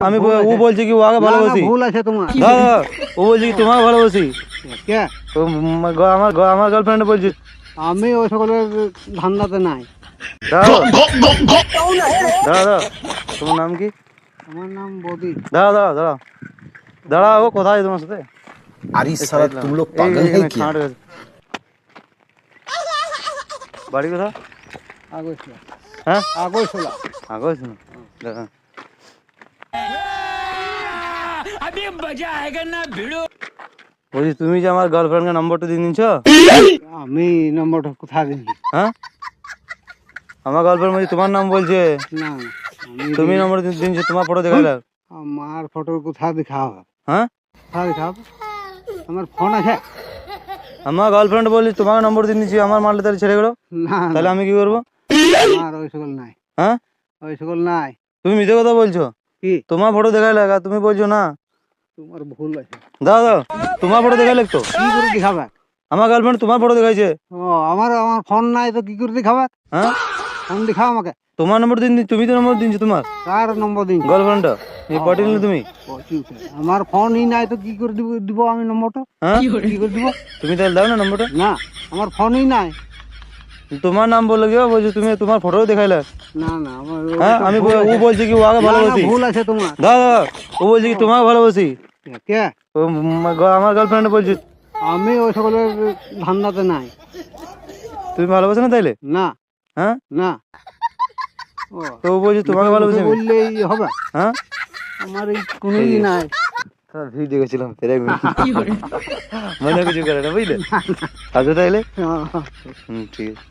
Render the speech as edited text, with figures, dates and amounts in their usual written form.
আমি ও বলছি কি ও আগে ভালোবাসি ভুল আছে তোমার। দাদা ও বলছি কি তোমাকে ভালোবাসি কে? আমার গার্লফ্রেন্ড বলছি আমি ওই সকলের ধান্দাতে নাই। দাদা দাদা তোমার নাম কি? আমার নাম বদি। দাঁড়া দাঁড়া দাঁড়া দাঁড়া ও কোথায় তোমার সাথে अरे साला तुम लोग पागल है क्या? বাড়ি কোথা? আগৈছলা। হ্যাঁ আগৈছলা। আগজ না দাঁড়া বলছি তুমি যে আমার গার্লফ্রেন্ডকে নম্বরটা দিয়ে দিচ্ছ আমি নম্বরটা কোথায় দিই? হ্যাঁ আমার গার্লফ্রেন্ড বলছি তোমার নাম বলছে না আমি তুমি নম্বর দিচ্ছ তোমার ফটো দেখা গেল আমার ফটো কোথায় দেখা হবে? হ্যাঁ কোথায় দেখা হবে? আমার ফোন আছে? আমার গার্লফ্রেন্ড বলছি তোমার নম্বর দিয়ে দিচ্ছি আমার মারলে তাহলে ছেড়ে গেলো না তাহলে আমি কি করবো? আমার ওই সকল নাই। হ্যাঁ ওই সকল নাই। তুমি মিথ্যে কথা বলছো কি? তোমার ফটো দেখাই লাগা তুমি বলছো না তোমার ভুল আছে। দাদা তোমার ফটো দেখাই লাগতো কি করে দেখাবে? আমার গার্লফ্রেন্ড তোমার ফটো দেখাইছে ও আমার আমার ফোন নাই তো কি করে দেখাবে? হ্যাঁ ফোন দেখাও আমাকে। তোমার নম্বর দিন তুমি তো নম্বর দিনছো তোমার কার নম্বর দিন? গার্লফ্রেন্ডটা এই পটিল না তুমি আমার ফোনই নাই তো কি করে দিব আমি নম্বরটা? হ্যাঁ কি করে দিব? তুমি তাহলে দাও না নম্বরটা না আমার ফোনই নাই। তোমার নাম বলে গিয়ে বলছো তুমি তোমার ফটো দেখাইলে না না আমার হ্যাঁ আমি ও বলছি কি ও আগে ভালোবাসি ভুল আছে তোমার। দাদা ও বলছি কি তোমাকে ভালোবাসি কে? ও আমার গার্লফ্রেন্ড বলছি আমি ওই সকলের ধান্দাতে নাই। তুমি ভালোবাসো না তাইলে না হ্যাঁ না। ও তো ও বলছি তোমাকে ভালোবাসি আমি। বললেই হবে? হ্যাঁ আমার এই কোনোই নাই। ভিডিও গেছিলাম ফেরে মনে কিছু করে না বুঝলে আচ্ছা তাইলে হ্যাঁ। ঠিক আছে